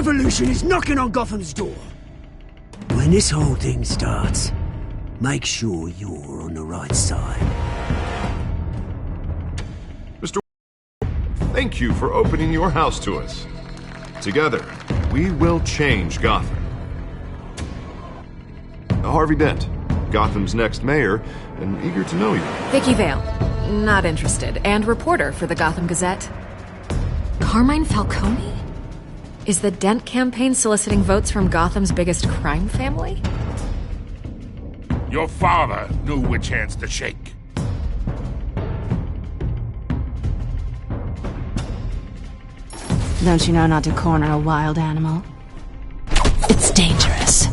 revolution is knocking on Gotham's door. When this whole thing starts, make sure you're on the right side. Mr. Thank you for opening your house to us. Together, we will change Gotham. Harvey Dent, Gotham's next mayor, and eager to know you. Vicky Vale, not interested, and reporter for the Gotham Gazette. Carmine Falcone? Is the Dent campaign soliciting votes from Gotham's biggest crime family? Your father knew which hands to shake. Don't you know not to corner a wild animal? It's dangerous.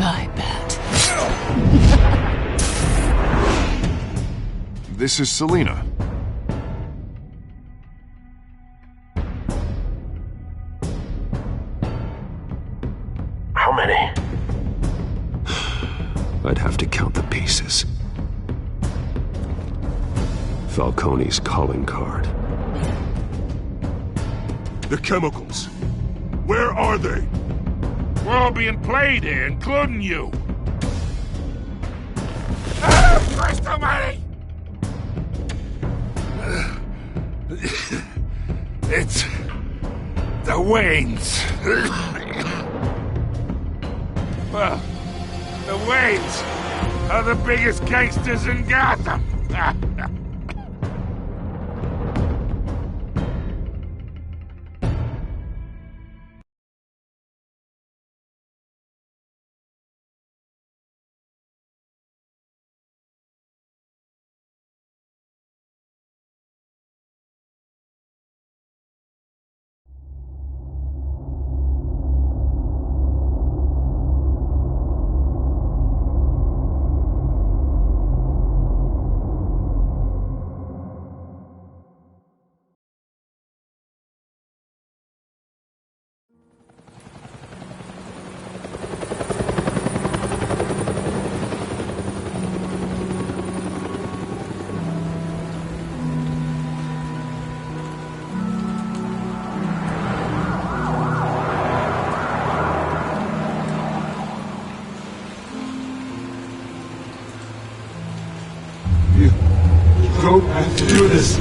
I bet. This is Selina. How many? I'd have to count the pieces. Falcone's calling card. The chemicals. Where are they? We're all being played here, including you. Christ almighty! It's the Waynes. Well, the Waynes are the biggest gangsters in Gotham. Don't have to do this.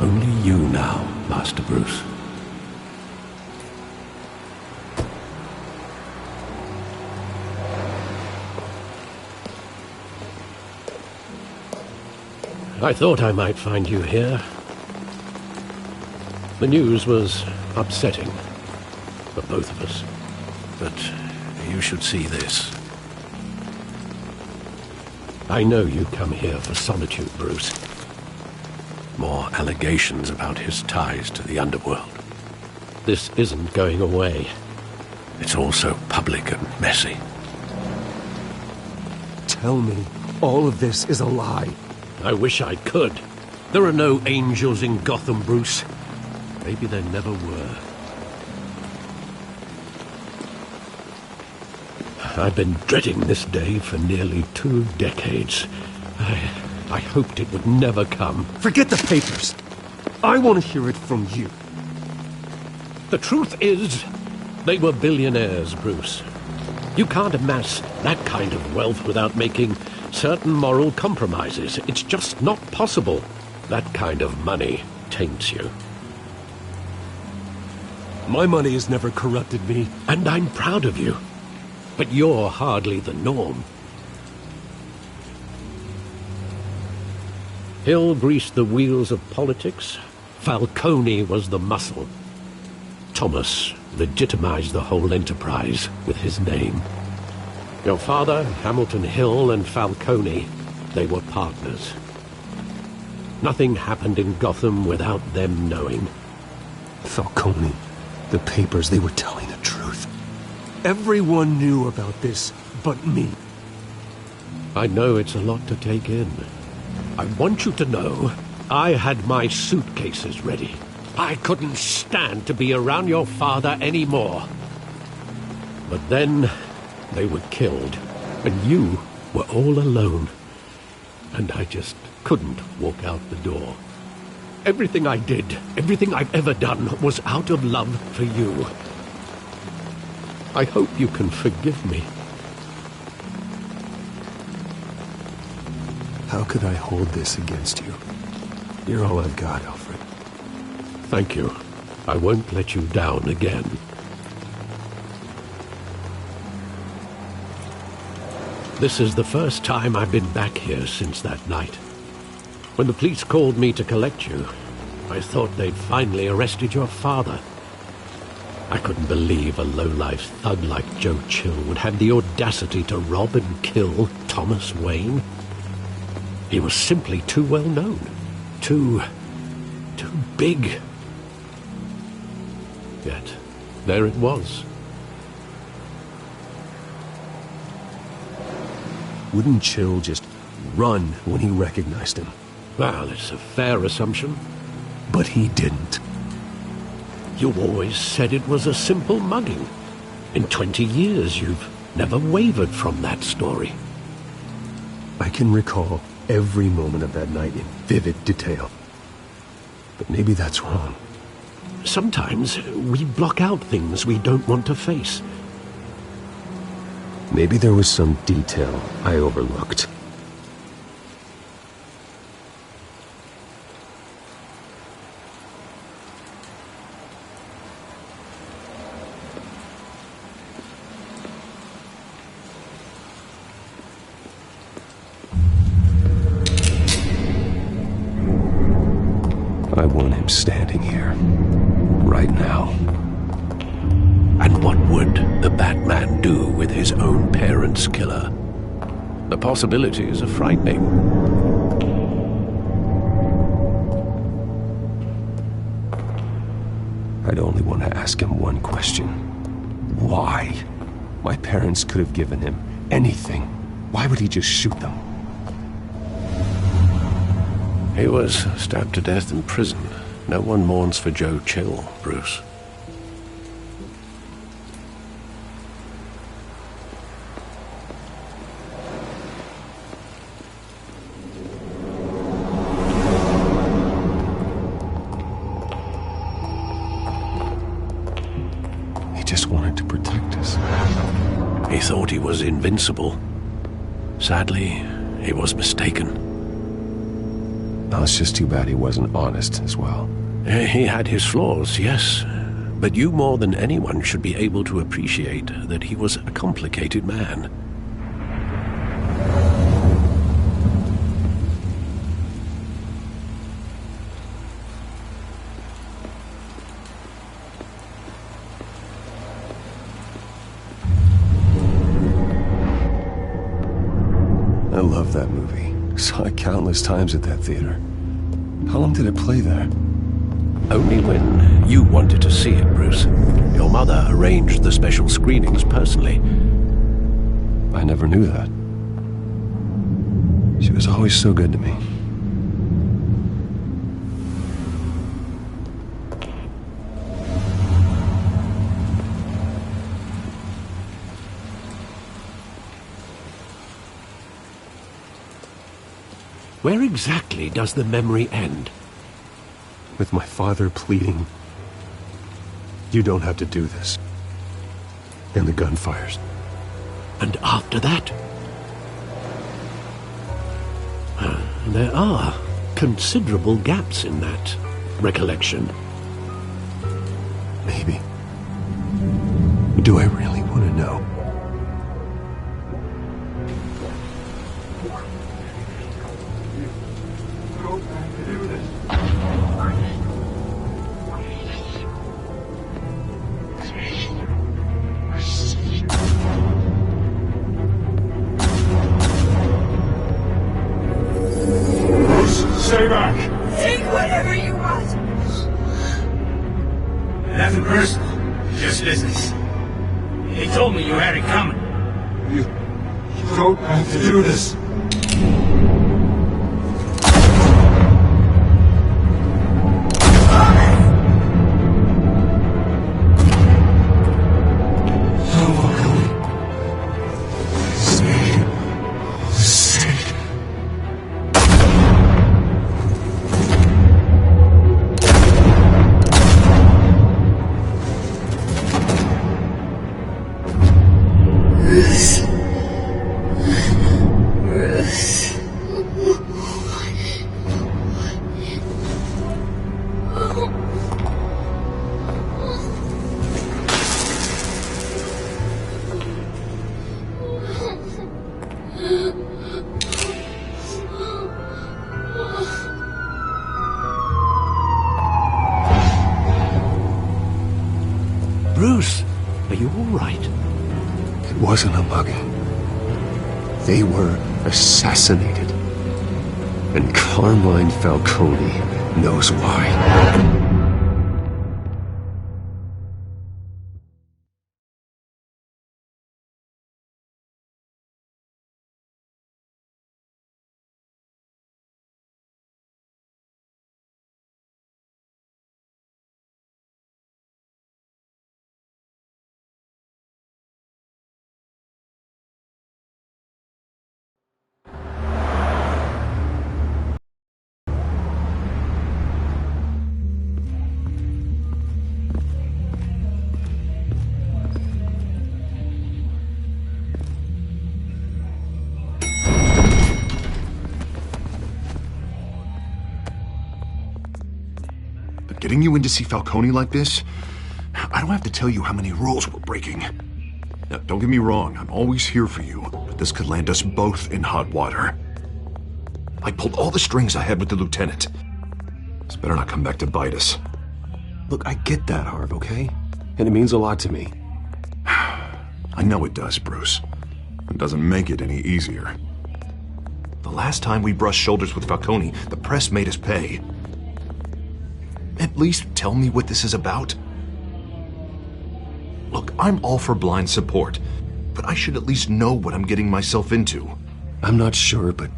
Only you now, Master Bruce. I thought I might find you here. The news was upsetting for both of us. But you should see this. I know you come here for solitude, Bruce. More allegations about his ties to the underworld. This isn't going away. It's all so public and messy. Tell me, all of this is a lie. I wish I could. There are no angels in Gotham, Bruce. Maybe there never were. I've been dreading this day for nearly 2 decades. I hoped it would never come. Forget the papers. I want to hear it from you. The truth is, they were billionaires, Bruce. You can't amass that kind of wealth without making certain moral compromises. It's just not possible. That kind of money taints you. My money has never corrupted me. And I'm proud of you. But you're hardly the norm. Hill greased the wheels of politics. Falcone was the muscle. Thomas legitimized the whole enterprise with his name. Your father, Hamilton Hill, and Falcone, they were partners. Nothing happened in Gotham without them knowing. Falcone, the papers, they were telling the truth. Everyone knew about this but me. I know it's a lot to take in. I want you to know I had my suitcases ready. I couldn't stand to be around your father anymore. But then they were killed, and you were all alone. And I just couldn't walk out the door. Everything I did, everything I've ever done, was out of love for you. I hope you can forgive me. How could I hold this against you? You're all I've got, Alfred. Thank you. I won't let you down again. This is the first time I've been back here since that night. When the police called me to collect you, I thought they'd finally arrested your father. I couldn't believe a low-life thug like Joe Chill would have the audacity to rob and kill Thomas Wayne. He was simply too well known. Too big. Yet, there it was. Wouldn't Chill just run when he recognized him? Well, it's a fair assumption. But he didn't. You always said it was a simple mugging. In 20 years, you've never wavered from that story. I can recall every moment of that night in vivid detail. But maybe that's wrong. Sometimes we block out things we don't want to face. Maybe there was some detail I overlooked. I want him standing here, right now. And what would the Batman do with his own parents' killer? The possibilities are frightening. I'd only want to ask him one question. Why? My parents could have given him anything. Why would he just shoot them? He was stabbed to death in prison. No one mourns for Joe Chill, Bruce. He just wanted to protect us. He thought he was invincible. Sadly, he was mistaken. Now, it's just too bad he wasn't honest as well. He had his flaws, yes. But you more than anyone should be able to appreciate that he was a complicated man. I love that movie. Saw it countless times at that theater. How long did it play there? Only when you wanted to see it, Bruce. Your mother arranged the special screenings personally. I never knew that. She was always so good to me. Where exactly does the memory end? With my father pleading, "You don't have to do this." And the gun fires. And after that? There are considerable gaps in that recollection. Maybe. Do I really want to know? Stay back! Take whatever you want! Nothing personal, just business. He told me you had it coming. You don't have to do this. Bruce, are you all right? It wasn't a mugging. They were assassinated. And Carmine Falcone knows why. Getting you in to see Falcone like this? I don't have to tell you how many rules we're breaking. Now, don't get me wrong, I'm always here for you, but this could land us both in hot water. I pulled all the strings I had with the lieutenant. This better not come back to bite us. Look, I get that, Harv, okay? And it means a lot to me. I know it does, Bruce. It doesn't make it any easier. The last time we brushed shoulders with Falcone, the press made us pay. At least tell me what this is about. Look, I'm all for blind support, but I should at least know what I'm getting myself into. I'm not sure, but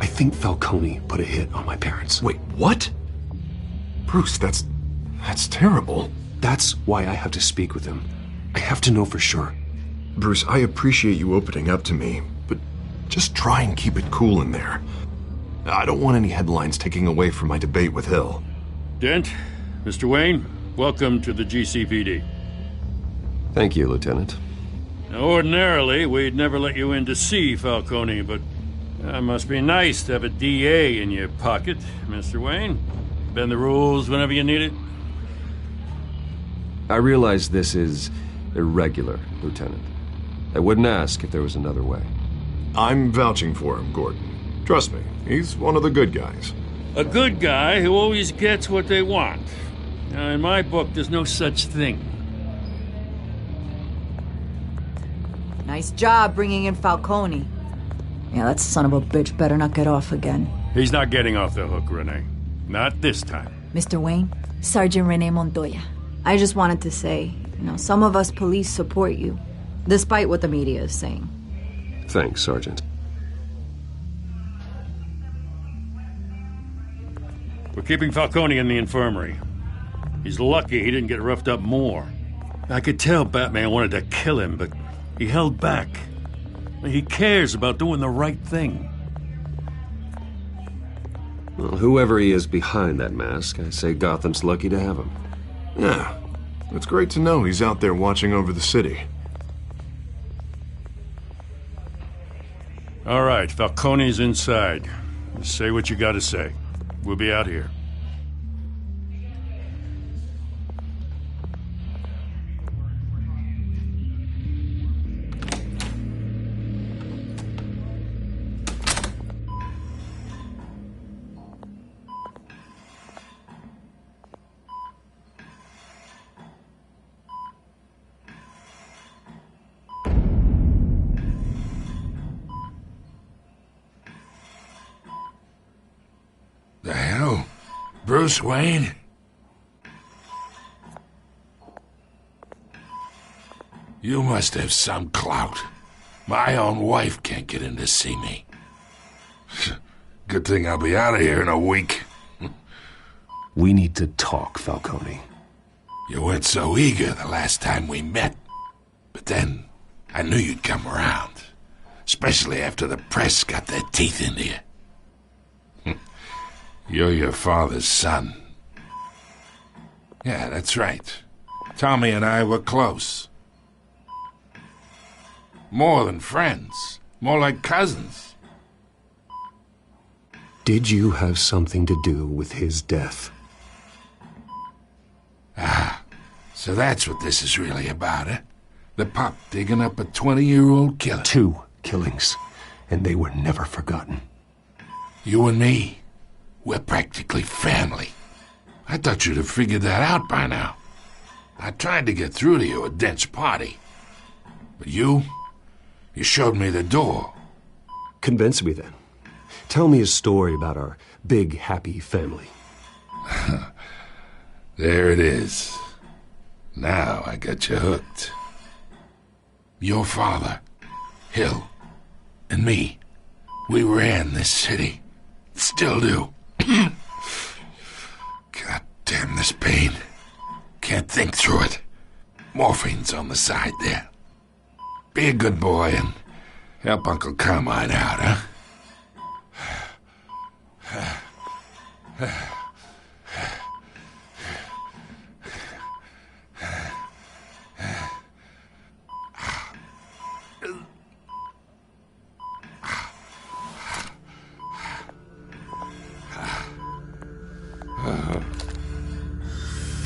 I think Falcone put a hit on my parents. Wait, what? Bruce, that's terrible. That's why I have to speak with him. I have to know for sure. Bruce, I appreciate you opening up to me, but just try and keep it cool in there. I don't want any headlines taking away from my debate with Hill. Dent, Mr. Wayne, welcome to the GCPD. Thank you, Lieutenant. Now, ordinarily, we'd never let you in to see Falcone, but it must be nice to have a DA in your pocket, Mr. Wayne. Bend the rules whenever you need it. I realize this is irregular, Lieutenant. I wouldn't ask if there was another way. I'm vouching for him, Gordon. Trust me, he's one of the good guys. A good guy who always gets what they want. Now, in my book, there's no such thing. Nice job bringing in Falcone. Yeah, that son of a bitch better not get off again. He's not getting off the hook, Renee. Not this time. Mr. Wayne, Sergeant Renee Montoya. I just wanted to say, some of us police support you, despite what the media is saying. Thanks, Sergeant. We're keeping Falcone in the infirmary. He's lucky he didn't get roughed up more. I could tell Batman wanted to kill him, but he held back. He cares about doing the right thing. Well, whoever he is behind that mask, I say Gotham's lucky to have him. Yeah, it's great to know he's out there watching over the city. All right, Falcone's inside. Say what you gotta say. We'll be out here. The hell? Bruce Wayne? You must have some clout. My own wife can't get in to see me. Good thing I'll be out of here in a week. We need to talk, Falcone. You weren't so eager the last time we met. But then, I knew you'd come around. Especially after the press got their teeth into you. You're your father's son. Yeah, that's right. Tommy and I were close. More than friends. More like cousins. Did you have something to do with his death? Ah, so that's what this is really about, eh? The pup digging up a 20-year-old killer. 2 killings, and they were never forgotten. You and me, we're practically family. I thought you'd have figured that out by now. I tried to get through to you at Dent's party. But you showed me the door. Convince me then. Tell me a story about our big, happy family. There it is. Now I got you hooked. Your father, Hill, and me, we ran this city. Still do. God damn this pain. Can't think through it. Morphine's on the side there. Be a good boy and help Uncle Carmine out, huh?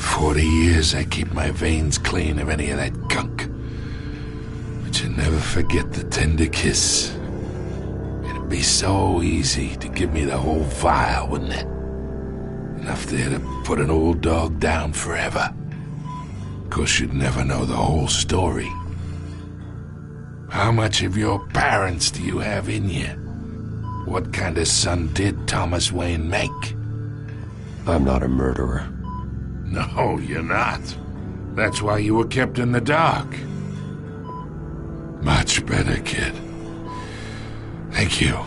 40 years I keep my veins clean of any of that gunk. But you never forget the tender kiss. It'd be so easy to give me the whole vial, wouldn't it? Enough there to put an old dog down forever. Of course, you'd never know the whole story. How much of your parents do you have in you? What kind of son did Thomas Wayne make? I'm not a murderer. No, you're not. That's why you were kept in the dark. Much better, kid. Thank you.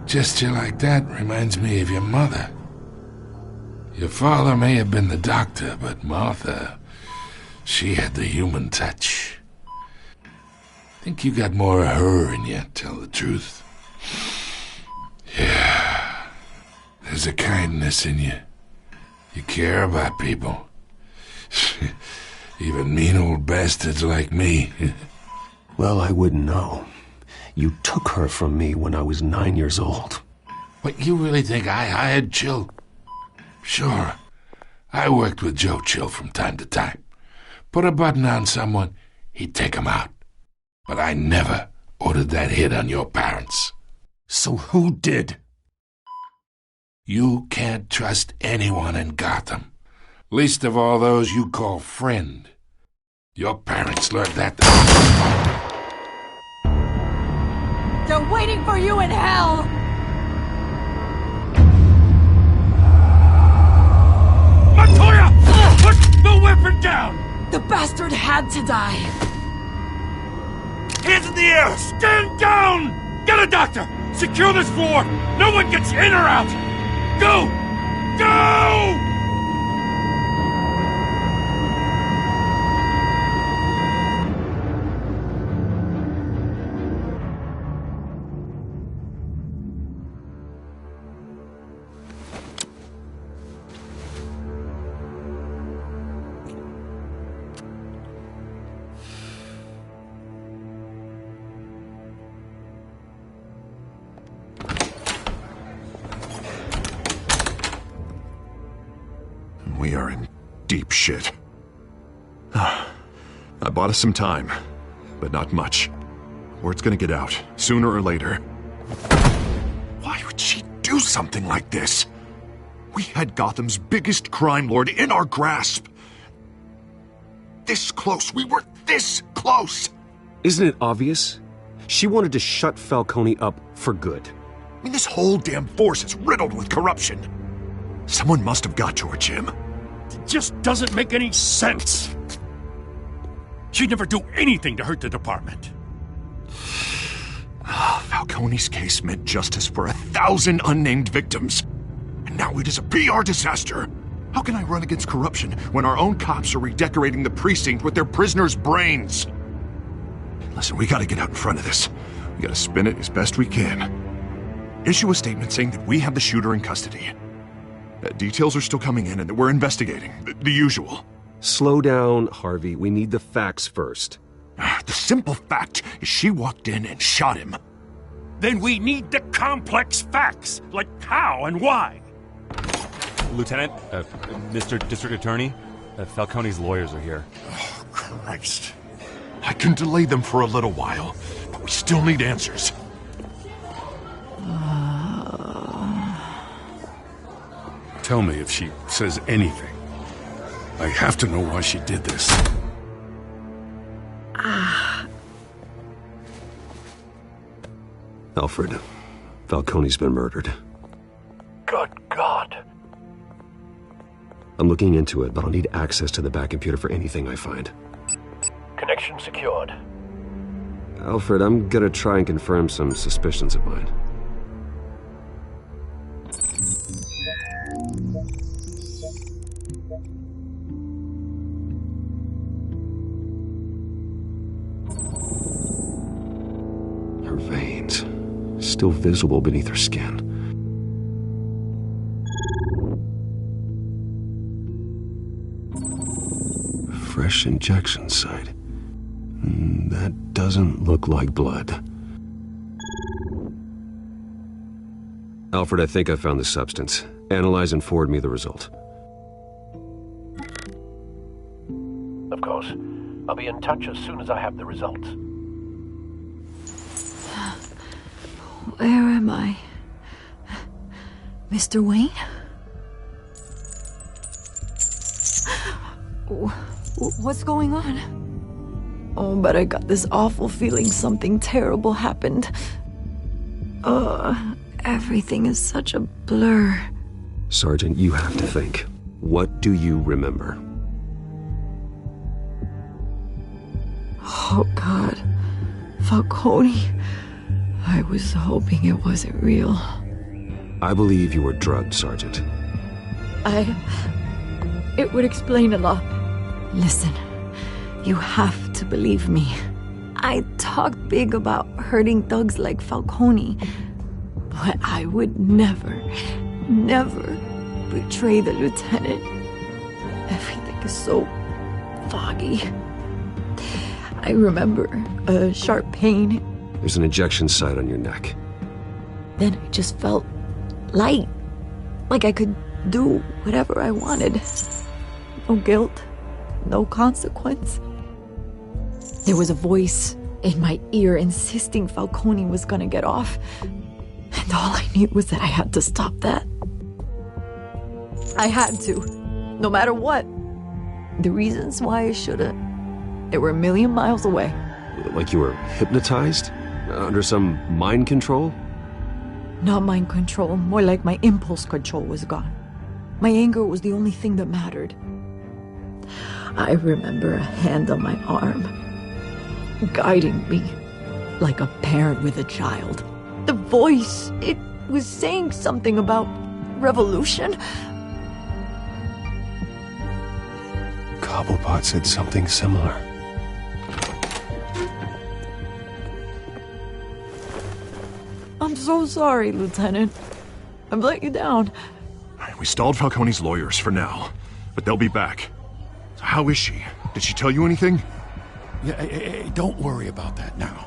Gesture like that reminds me of your mother. Your father may have been the doctor, but Martha, she had the human touch. Think you got more of her in you, tell the truth. Yeah. There's a kindness in you. You care about people. Even mean old bastards like me. Well, I wouldn't know. You took her from me when I was 9 years old. What, you really think I hired Chill? Sure. I worked with Joe Chill from time to time. Put a button on someone, he'd take him out. But I never ordered that hit on your parents. So who did? You can't trust anyone in Gotham. Least of all those you call friend. Your parents learned that. They're waiting for you in hell! Montoya! Put the weapon down! The bastard had to die. Hands in the air! Stand down! Get a doctor! Secure this floor! No one gets in or out! Go! Go! We are in deep shit. I bought us some time, but not much. Word's gonna get out, sooner or later. Why would she do something like this? We had Gotham's biggest crime lord in our grasp. This close. We were this close. Isn't it obvious? She wanted to shut Falcone up for good. I mean, this whole damn force is riddled with corruption. Someone must have got to her, Jim. It just doesn't make any sense. She'd never do anything to hurt the department. Falcone's case meant justice for 1,000 unnamed victims. And now it is a PR disaster. How can I run against corruption when our own cops are redecorating the precinct with their prisoners' brains? Listen, we gotta get out in front of this. We gotta spin it as best we can. Issue a statement saying that we have the shooter in custody. Details are still coming in and that we're investigating. The usual. Slow down, Harvey. We need the facts first. The simple fact is she walked in and shot him. Then we need the complex facts, like how and why. Lieutenant, Mr. District Attorney, Falcone's lawyers are here. Oh, Christ. I can delay them for a little while, but we still need answers. Tell me if she says anything. I have to know why she did this. Alfred, Falcone's been murdered. Good God. I'm looking into it, but I'll need access to the back computer for anything I find. Connection secured. Alfred, I'm gonna try and confirm some suspicions of mine. Her veins, still visible beneath her skin. Fresh injection site. That doesn't look like blood. Alfred, I think I found the substance. Analyze and forward me the result. Of course. I'll be in touch as soon as I have the results. Where am I? Mr. Wayne? What's going on? Oh, but I got this awful feeling something terrible happened. Everything is such a blur. Sergeant, you have to think. What do you remember? Oh, God. Falcone. I was hoping it wasn't real. I believe you were drugged, Sergeant. It would explain a lot. Listen, you have to believe me. I talked big about hurting thugs like Falcone, but I would never betray the lieutenant. Everything is so foggy. I remember a sharp pain. There's an injection site on your neck. Then I just felt light, like I could do whatever I wanted. No guilt, no consequence. There was a voice in my ear insisting Falcone was gonna get off. And all I knew was that I had to stop that. I had to, no matter what. The reasons why I shouldn't, they were a million miles away. Like you were hypnotized? Under some mind control? Not mind control, more like my impulse control was gone. My anger was the only thing that mattered. I remember a hand on my arm, guiding me like a parent with a child. The voice, it was saying something about revolution. Cobblepot said something similar. I'm so sorry, Lieutenant. I've let you down. We stalled Falcone's lawyers for now, but they'll be back. So how is she? Did she tell you anything? Yeah, hey, don't worry about that now.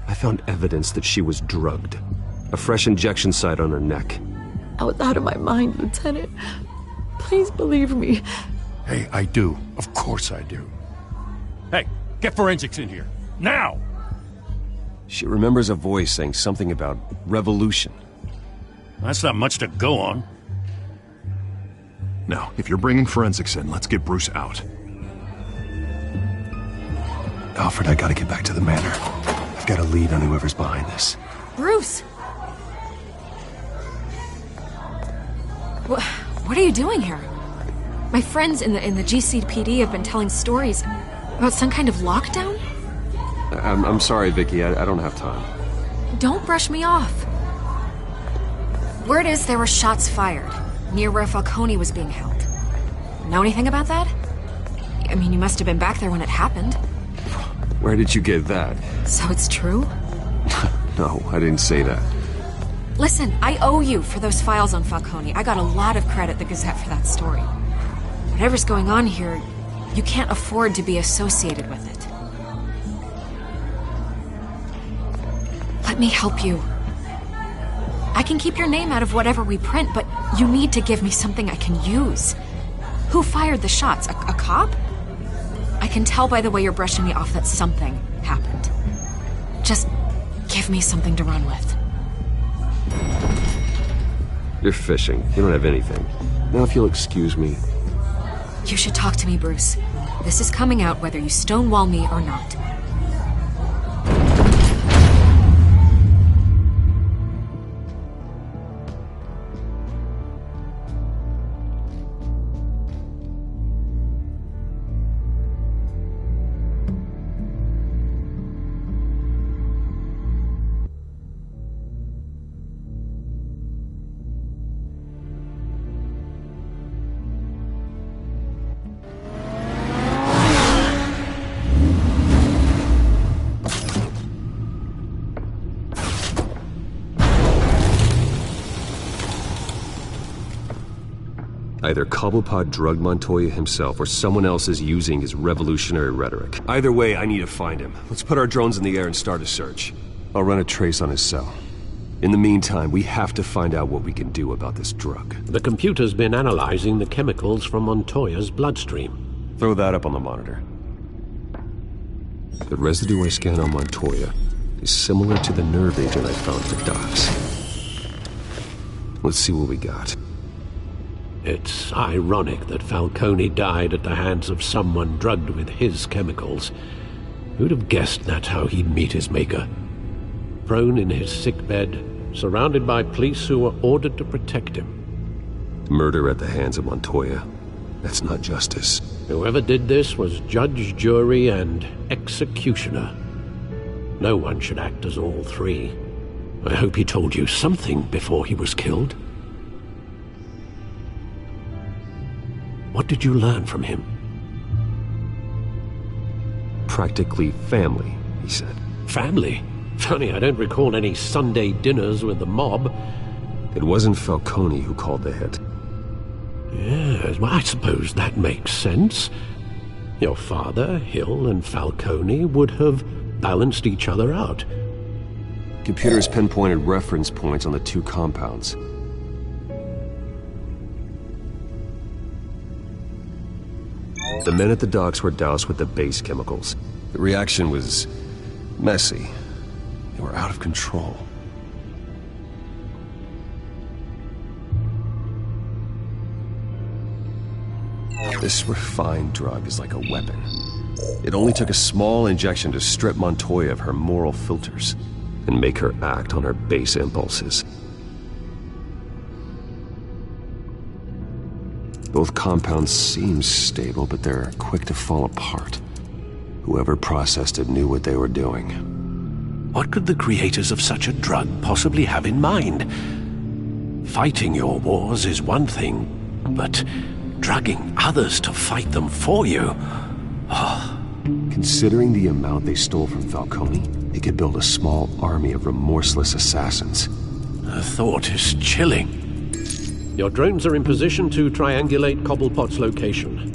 I found evidence that she was drugged. A fresh injection site on her neck. I was out of my mind, Lieutenant. Please believe me. Hey, I do. Of course I do. Hey, get forensics in here. Now! She remembers a voice saying something about revolution. That's not much to go on. Now, if you're bringing forensics in, let's get Bruce out. Alfred, I gotta get back to the manor. I've got a lead on whoever's behind this. Bruce! What are you doing here? My friends in the GCPD have been telling stories about some kind of lockdown? I'm sorry, Vicky. I don't have time. Don't brush me off. Word is there were shots fired near where Falcone was being held. Know anything about that? I mean, you must have been back there when it happened. Where did you get that? So it's true? No, I didn't say that. Listen, I owe you for those files on Falcone. I got a lot of credit at the Gazette for that story. Whatever's going on here, you can't afford to be associated with it. Let me help you. I can keep your name out of whatever we print, but you need to give me something I can use. Who fired the shots? A cop? I can tell by the way you're brushing me off that something happened. Just give me something to run with. You're fishing. You don't have anything. Now if you'll excuse me. You should talk to me, Bruce. This is coming out whether you stonewall me or not. Either Cobblepot drugged Montoya himself, or someone else is using his revolutionary rhetoric. Either way, I need to find him. Let's put our drones in the air and start a search. I'll run a trace on his cell. In the meantime, we have to find out what we can do about this drug. The computer's been analyzing the chemicals from Montoya's bloodstream. Throw that up on the monitor. The residue I scan on Montoya is similar to the nerve agent I found at the docks. Let's see what we got. It's ironic that Falcone died at the hands of someone drugged with his chemicals. Who'd have guessed that's how he'd meet his maker? Prone in his sickbed, surrounded by police who were ordered to protect him. Murder at the hands of Montoya. That's not justice. Whoever did this was judge, jury, and executioner. No one should act as all three. I hope he told you something before he was killed. What did you learn from him? Practically family, he said. Family? Funny, I don't recall any Sunday dinners with the mob. It wasn't Falcone who called the hit. Yes, well, I suppose that makes sense. Your father, Hill, and Falcone would have balanced each other out. Computers pinpointed reference points on the two compounds. The men at the docks were doused with the base chemicals. The reaction was messy. They were out of control. This refined drug is like a weapon. It only took a small injection to strip Montoya of her moral filters and make her act on her base impulses. Both compounds seem stable, but they're quick to fall apart. Whoever processed it knew what they were doing. What could the creators of such a drug possibly have in mind? Fighting your wars is one thing, but drugging others to fight them for you? Oh. Considering the amount they stole from Falcone, they could build a small army of remorseless assassins. The thought is chilling. Your drones are in position to triangulate Cobblepot's location.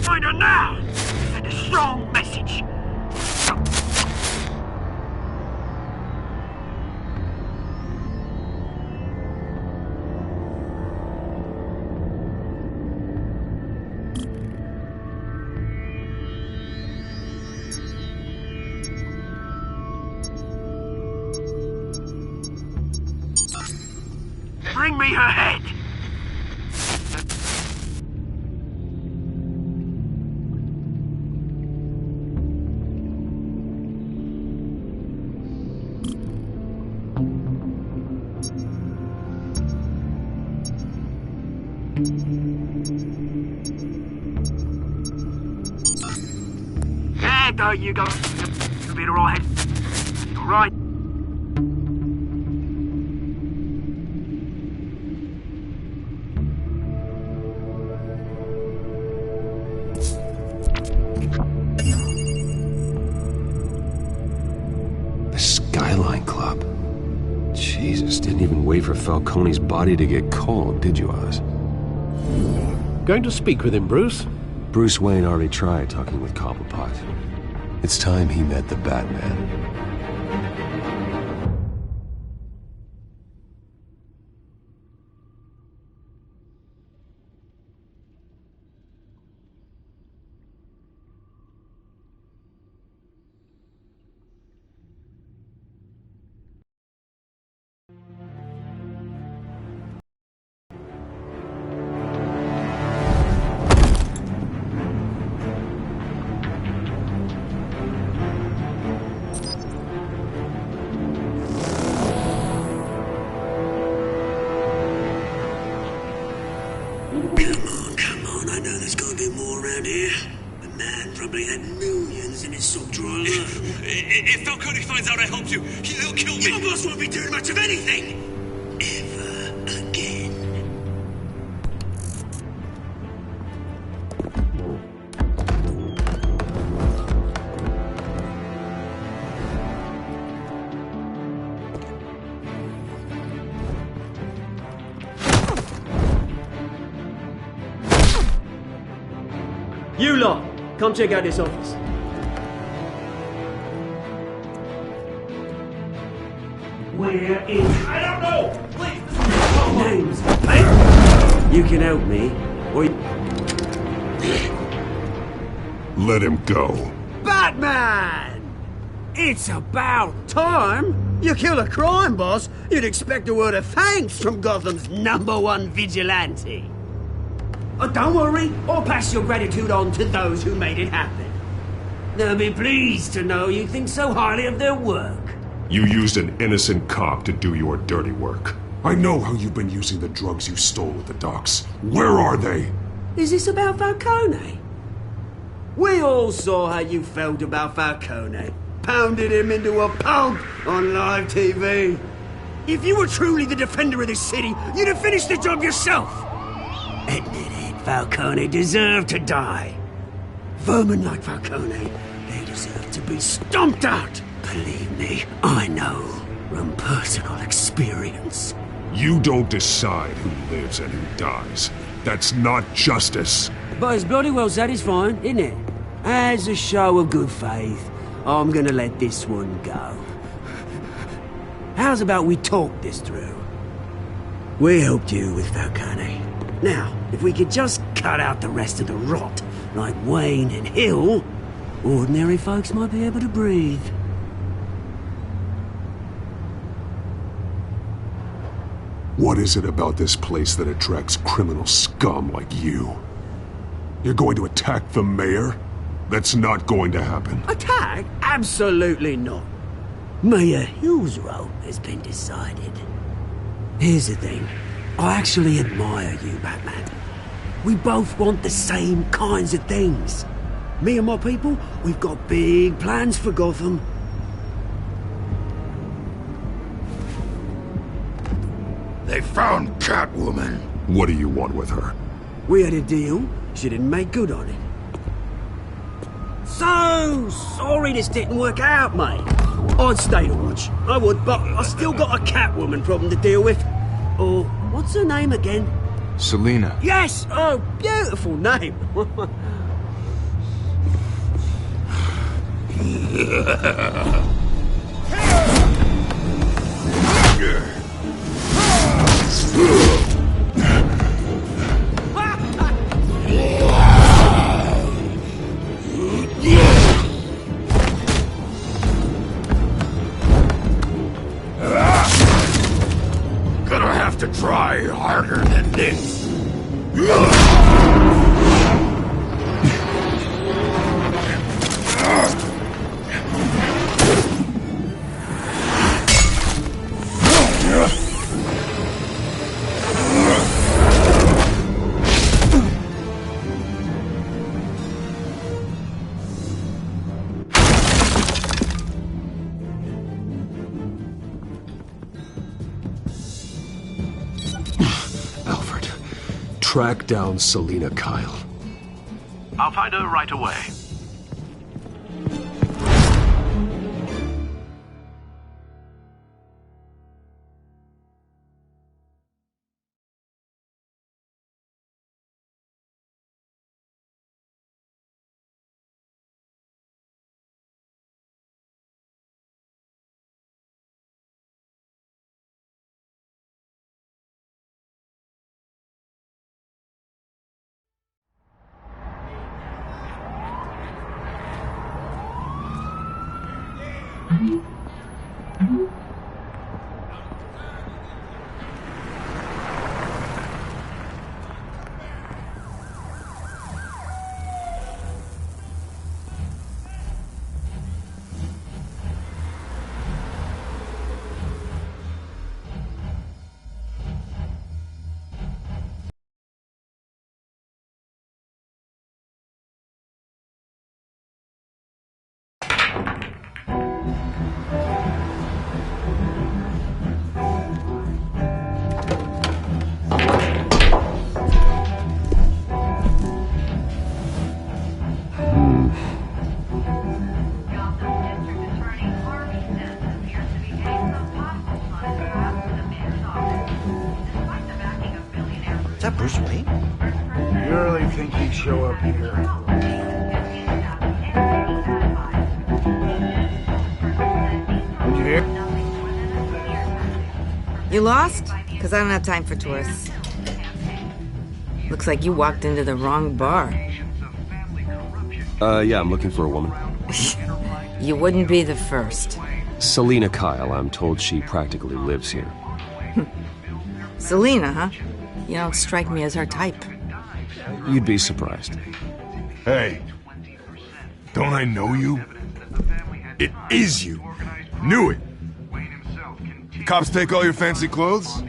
Find her now! Send a strong message! Bring me her head! Yeah, don't you go. You'll be alright. Alright. The Skyline Club. Jesus, didn't even wait for Falcone's body to get cold, did you, Oz? Going to speak with him, Bruce? Bruce Wayne already tried talking with Cobblepot. It's time he met the Batman. Come on, I know there's gotta be more around here. The man probably had millions in his sock drawer. If Falcone finds out I helped you, he'll kill me. Your boss won't be doing much of anything! Ever again. You lot, come check out this office. Where is... I don't know! Please! Names, mate? You can help me, or... Let him go. Batman! It's about time! You kill a crime boss, you'd expect a word of thanks from Gotham's #1 vigilante. Oh, don't worry, I'll pass your gratitude on to those who made it happen. They'll be pleased to know you think so highly of their work. You used an innocent cop to do your dirty work. I know how you've been using the drugs you stole at the docks. Where are they? Is this about Falcone? We all saw how you felt about Falcone. Pounded him into a pulp on live TV. If you were truly the defender of this city, you'd have finished the job yourself. Admit it, Falcone deserved to die. Vermin like Falcone, they deserve to be stomped out. Believe me, I know from personal experience. You don't decide who lives and who dies. That's not justice. But it's bloody well satisfying, isn't it? As a show of good faith, I'm gonna let this one go. How's about we talk this through? We helped you with Falcone. Now, if we could just cut out the rest of the rot, like Wayne and Hill, ordinary folks might be able to breathe. What is it about this place that attracts criminal scum like you? You're going to attack the mayor? That's not going to happen. Attack? Absolutely not. Mayor Hill's role has been decided. Here's the thing. I actually admire you, Batman. We both want the same kinds of things. Me and my people, we've got big plans for Gotham. They found Catwoman. What do you want with her? We had a deal. She didn't make good on it. So sorry this didn't work out, mate. I'd stay to watch. I would, but I still got a Catwoman problem to deal with. Or, what's her name again? Selina. Yes! Oh, beautiful name. Gonna have to try harder than this. track down Selina Kyle. I'll find her right away. Is that Bruce Wayne? You really think he'd show up here? Did you hear? You lost? Because I don't have time for tourists. Looks like you walked into the wrong bar. Yeah, I'm looking for a woman. You wouldn't be the first. Selina Kyle, I'm told she practically lives here. Selina, huh? You don't strike me as her type. You'd be surprised. Hey, don't I know you? It is you. Knew it. Cops take all your fancy clothes?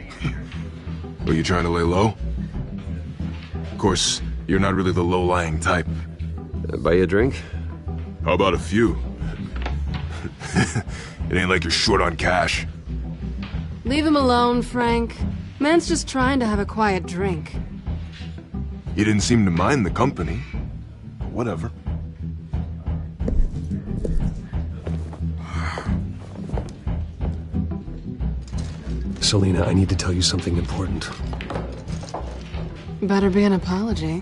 Are you trying to lay low? Of course, you're not really the low-lying type. Buy you a drink? How about a few? It ain't like you're short on cash. Leave him alone, Frank. Man's just trying to have a quiet drink. You didn't seem to mind the company. Whatever. Selina, I need to tell you something important. Better be an apology.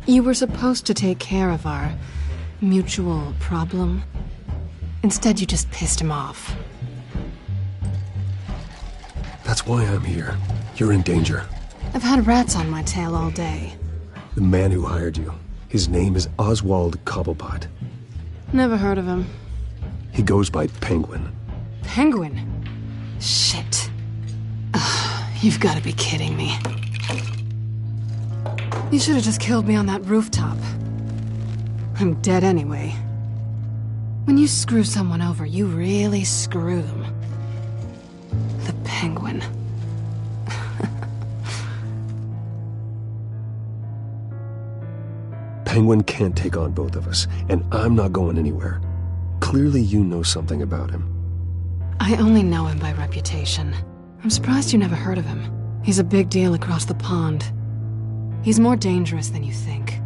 You were supposed to take care of our mutual problem. Instead, you just pissed him off. That's why I'm here. You're in danger. I've had rats on my tail all day. The man who hired you, his name is Oswald Cobblepot. Never heard of him. He goes by Penguin. Penguin? Shit. Ugh, you've got to be kidding me. You should have just killed me on that rooftop. I'm dead anyway. When you screw someone over, you really screw them. The Penguin. Penguin can't take on both of us, and I'm not going anywhere. Clearly you know something about him. I only know him by reputation. I'm surprised you never heard of him. He's a big deal across the pond. He's more dangerous than you think.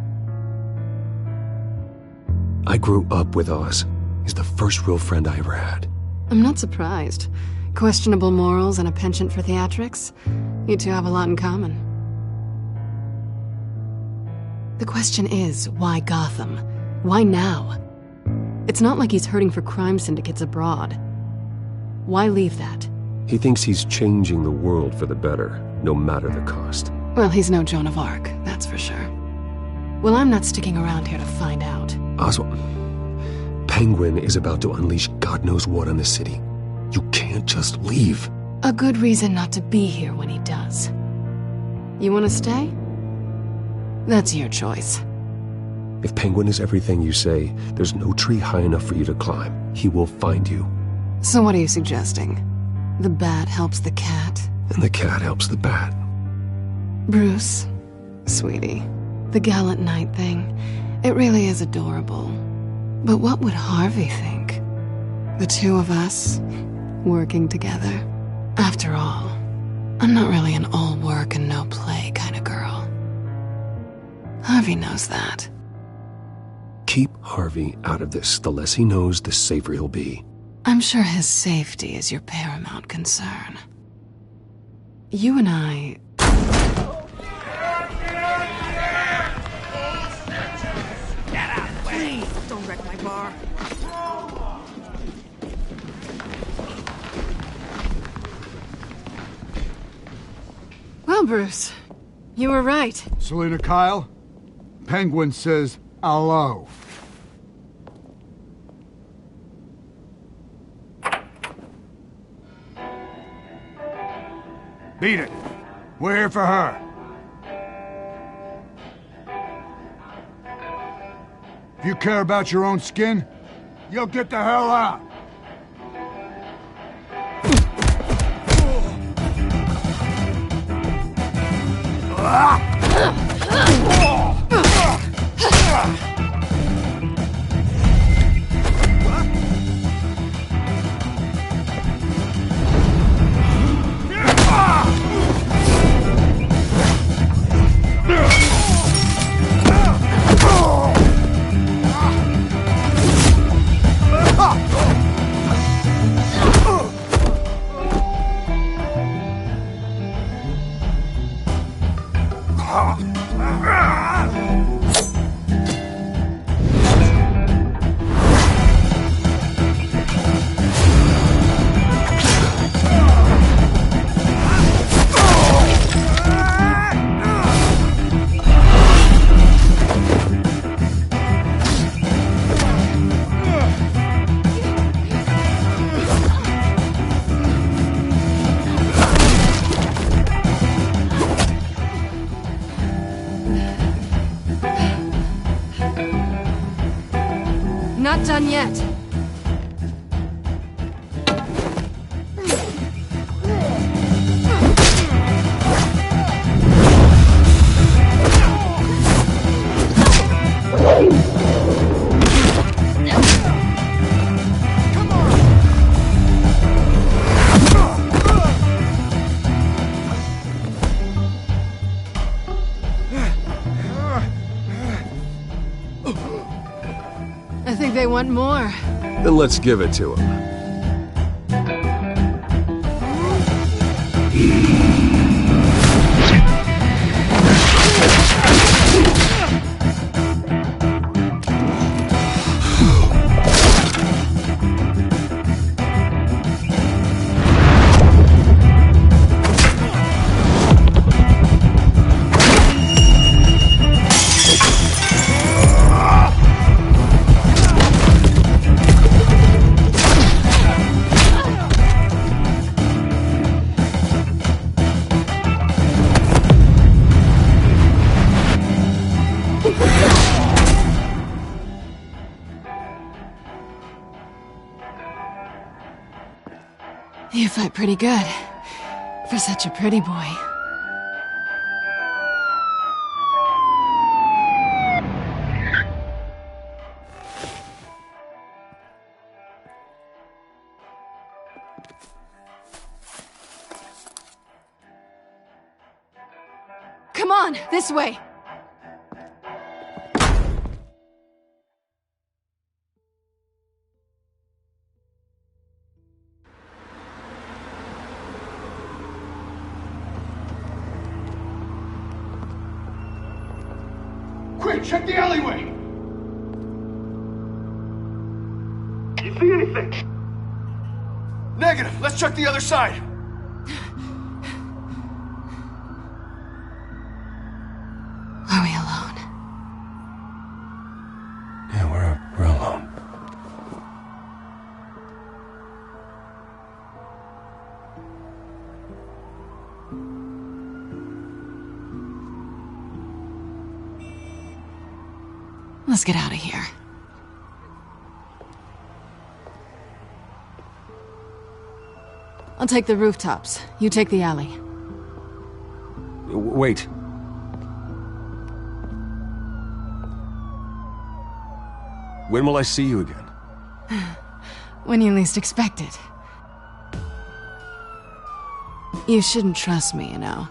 I grew up with Oz. He's the first real friend I ever had. I'm not surprised. Questionable morals and a penchant for theatrics. You two have a lot in common. The question is, why Gotham? Why now? It's not like he's hurting for crime syndicates abroad. Why leave that? He thinks he's changing the world for the better, no matter the cost. Well, he's no Joan of Arc, that's for sure. Well, I'm not sticking around here to find out. Oswald, Penguin is about to unleash God knows what on the city. You can't just leave. A good reason not to be here when he does. You want to stay? That's your choice. If Penguin is everything you say, there's no tree high enough for you to climb. He will find you. So what are you suggesting? The bat helps the cat? And the cat helps the bat. Bruce, sweetie, the gallant knight thing, it really is adorable. But what would Harvey think? The two of us, working together. After all, I'm not really an all work and no play kind of girl. Harvey knows that. Keep Harvey out of this. The less he knows, the safer he'll be. I'm sure his safety is your paramount concern. You and I... Please, don't wreck my bar. Well, Bruce, you were right. Selina Kyle, Penguin says hello. Beat it. We're here for her. If you care about your own skin, you'll get the hell out. Not done yet. I think they want more. Then let's give it to him. You fight pretty good. For such a pretty boy. Come on, this way! Quick, check the alleyway! You see anything? Negative. Let's check the other side. Are we alone? Yeah, we're alone. Let's get out of here. I'll take the rooftops. You take the alley. Wait. When will I see you again? When you least expect it. You shouldn't trust me, you know.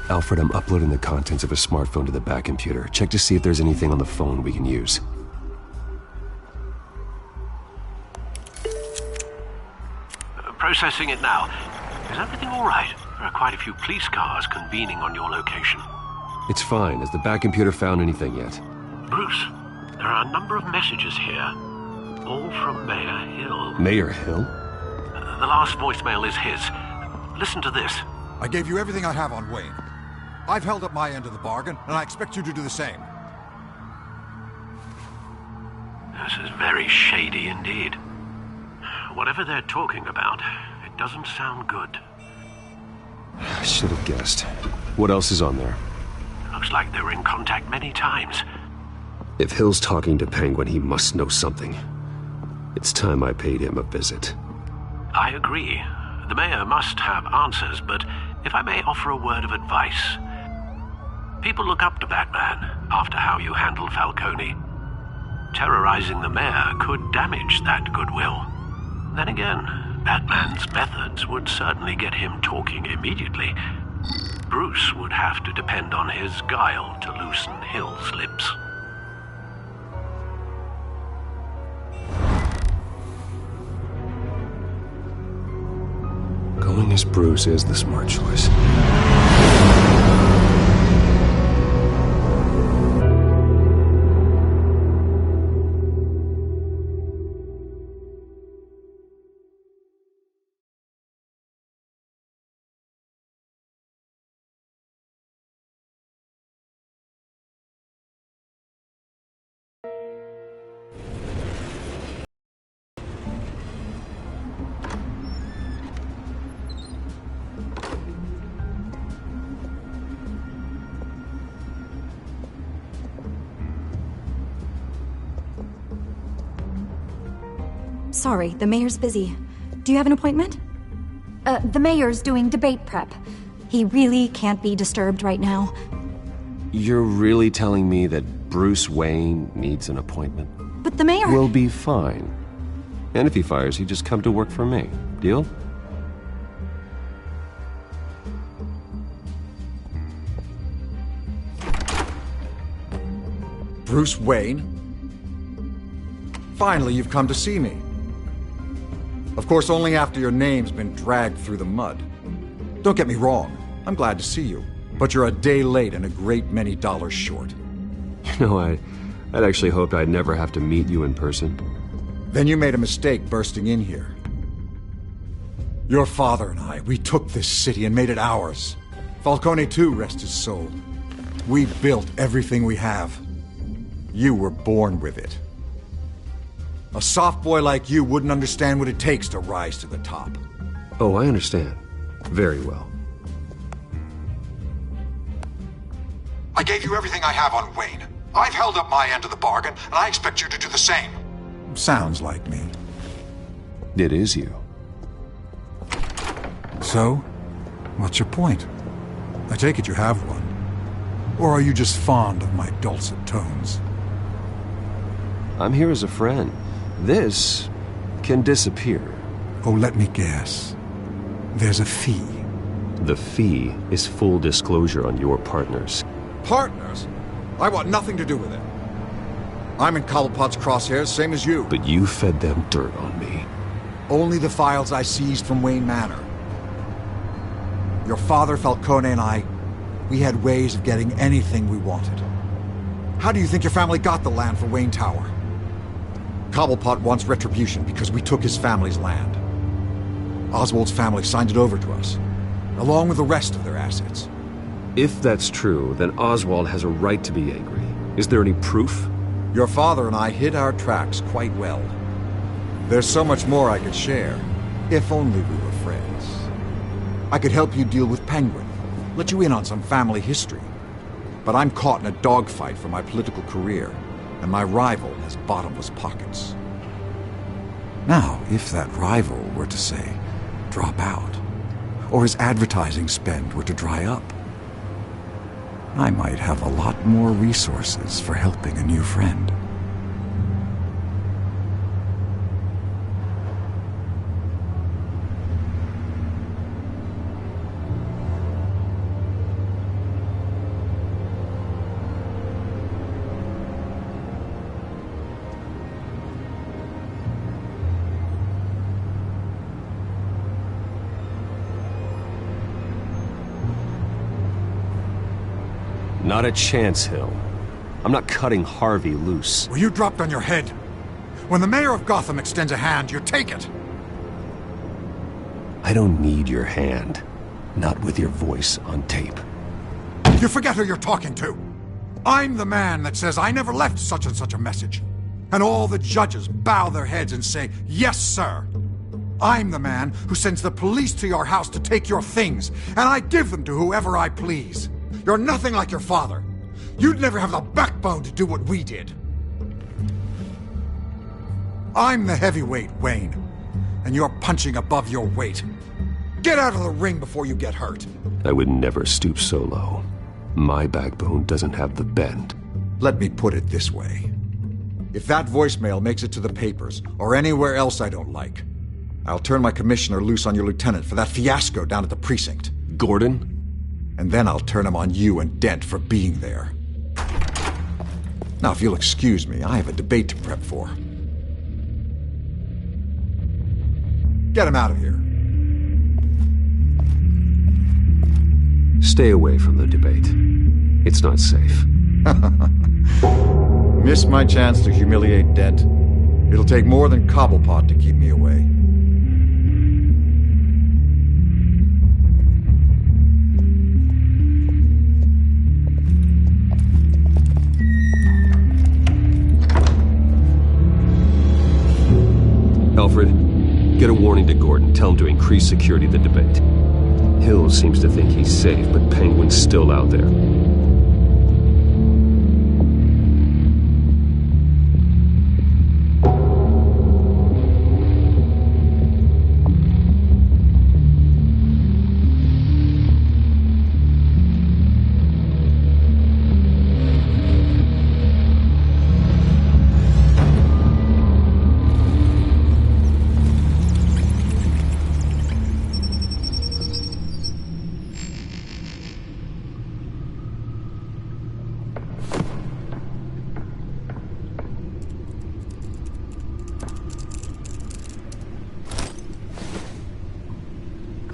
Alfred, I'm uploading the contents of a smartphone to the back computer. Check to see if there's anything on the phone we can use. Processing it now. Is everything all right? There are quite a few police cars convening on your location. It's fine. Has the back computer found anything yet? Bruce, there are a number of messages here. All from Mayor Hill. Mayor Hill? The last voicemail is his. Listen to this. I gave you everything I have on Wayne. I've held up my end of the bargain, and I expect you to do the same. This is very shady indeed. Whatever they're talking about, it doesn't sound good. I should have guessed. What else is on there? Looks like they were in contact many times. If Hill's talking to Penguin, he must know something. It's time I paid him a visit. I agree. The mayor must have answers, but if I may offer a word of advice. People look up to Batman after how you handled Falcone. Terrorizing the mayor could damage that goodwill. Then again, Batman's methods would certainly get him talking immediately. Bruce would have to depend on his guile to loosen Hill's lips. Going as Bruce is the smart choice. Sorry, the mayor's busy. Do you have an appointment? The mayor's doing debate prep. He really can't be disturbed right now. You're really telling me that Bruce Wayne needs an appointment? But the mayor... We'll be fine. And if he fires, you just come to work for me. Deal? Bruce Wayne? Finally, you've come to see me. Of course, only after your name's been dragged through the mud. Don't get me wrong, I'm glad to see you, but you're a day late and a great many dollars short. You know, I'd actually hoped I'd never have to meet you in person. Then you made a mistake bursting in here. Your father and I, we took this city and made it ours. Falcone too, rest his soul. We built everything we have. You were born with it. A soft boy like you wouldn't understand what it takes to rise to the top. Oh, I understand. Very well. I gave you everything I have on Wayne. I've held up my end of the bargain, and I expect you to do the same. Sounds like me. It is you. So, what's your point? I take it you have one. Or are you just fond of my dulcet tones? I'm here as a friend. This can disappear. Oh, let me guess. There's a fee. The fee is full disclosure on your partners. Partners? I want nothing to do with it. I'm in Cobblepot's crosshairs, same as you. But you fed them dirt on me. Only the files I seized from Wayne Manor. Your father, Falcone, and I, we had ways of getting anything we wanted. How do you think your family got the land for Wayne Tower? Cobblepot wants retribution because we took his family's land. Oswald's family signed it over to us, along with the rest of their assets. If that's true, then Oswald has a right to be angry. Is there any proof? Your father and I hid our tracks quite well. There's so much more I could share, if only we were friends. I could help you deal with Penguin, let you in on some family history. But I'm caught in a dogfight for my political career, and my rival has bottomless pockets. Now, if that rival were to, say, drop out, or his advertising spend were to dry up, I might have a lot more resources for helping a new friend. Not a chance, Hill. I'm not cutting Harvey loose. Were you dropped on your head? When the mayor of Gotham extends a hand, you take it! I don't need your hand. Not with your voice on tape. You forget who you're talking to! I'm the man that says I never left such and such a message. And all the judges bow their heads and say, "Yes, sir." I'm the man who sends the police to your house to take your things, and I give them to whoever I please. You're nothing like your father. You'd never have the backbone to do what we did. I'm the heavyweight, Wayne, and you're punching above your weight. Get out of the ring before you get hurt. I would never stoop so low. My backbone doesn't have the bend. Let me put it this way. If that voicemail makes it to the papers, or anywhere else I don't like, I'll turn my commissioner loose on your lieutenant for that fiasco down at the precinct. Gordon? And then I'll turn him on you and Dent for being there. Now, if you'll excuse me, I have a debate to prep for. Get him out of here. Stay away from the debate. It's not safe. Miss my chance to humiliate Dent. It'll take more than Cobblepot to keep me away. Alfred, get a warning to Gordon. Tell him to increase security at the debate. Hill seems to think he's safe, but Penguin's still out there.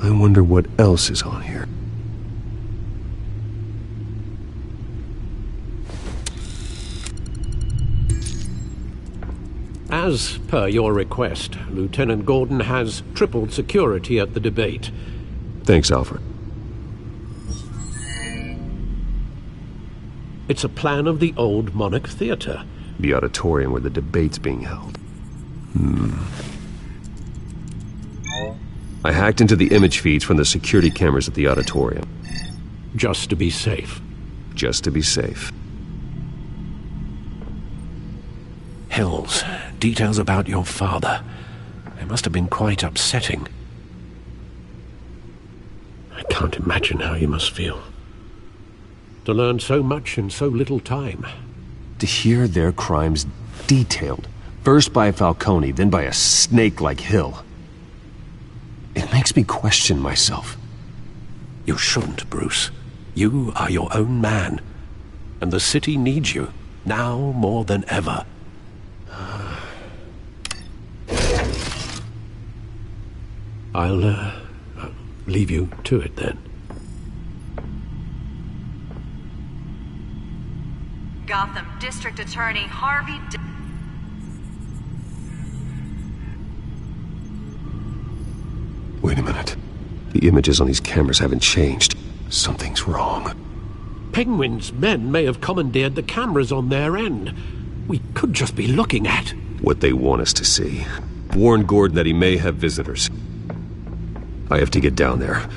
I wonder what else is on here. As per your request, Lieutenant Gordon has tripled security at the debate. Thanks, Alfred. It's a plan of the old Monarch Theater. The auditorium where the debate's being held. I hacked into the image feeds from the security cameras at the auditorium. Just to be safe. Just to be safe. Hills, details about your father. They must have been quite upsetting. I can't imagine how you must feel. To learn so much in so little time. To hear their crimes detailed, first by Falcone, then by a snake like Hill. It makes me question myself. You shouldn't, Bruce. You are your own man. And the city needs you, now more than ever. I'll leave you to it then. Gotham District Attorney Harvey Wait a minute. The images on these cameras haven't changed. Something's wrong. Penguin's men may have commandeered the cameras on their end. We could just be looking at what they want us to see. Warn Gordon that he may have visitors. I have to get down there.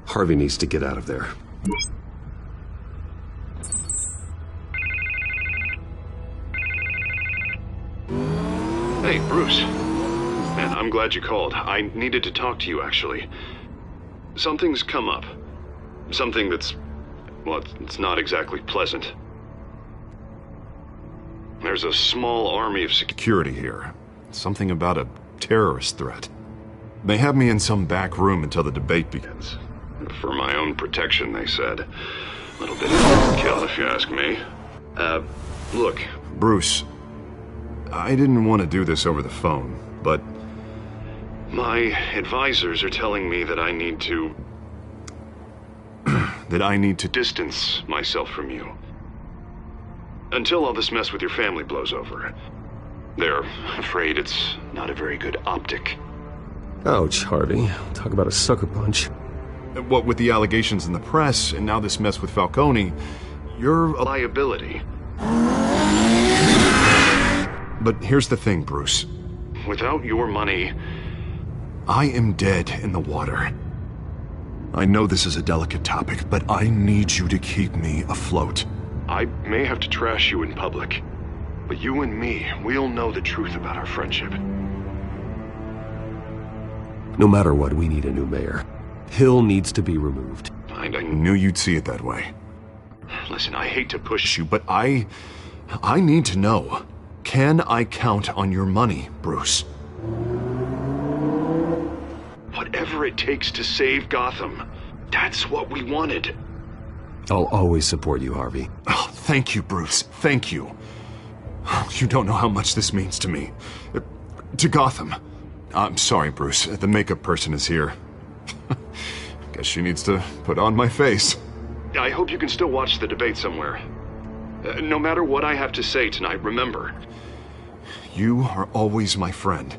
Harvey needs to get out of there. Hey, Bruce. Man, I'm glad you called. I needed to talk to you, actually. Something's come up. Something that's... well, it's not exactly pleasant. There's a small army of security here. Something about a terrorist threat. They have me in some back room until the debate begins. For my own protection, they said. A little bit of overkill, if you ask me. Look, Bruce, I didn't want to do this over the phone, but my advisors are telling me that I need to... that I need to distance myself from you. Until all this mess with your family blows over. They're afraid it's not a very good optic. Ouch, Harvey. Talk about a sucker punch. What with the allegations in the press, and now this mess with Falcone, you're a liability. But here's the thing, Bruce. Without your money, I am dead in the water. I know this is a delicate topic, but I need you to keep me afloat. I may have to trash you in public, but you and me, we'll know the truth about our friendship. No matter what, we need a new mayor. Hill needs to be removed. I knew you'd see it that way. Listen, I hate to push you, but I need to know. Can I count on your money, Bruce? Whatever it takes to save Gotham, that's what we wanted. I'll always support you, Harvey. Oh, thank you, Bruce. Thank you. You don't know how much this means to me. To Gotham. I'm sorry, Bruce. The makeup person is here. Guess she needs to put on my face. I hope you can still watch the debate somewhere. No matter what I have to say tonight, remember, you are always my friend.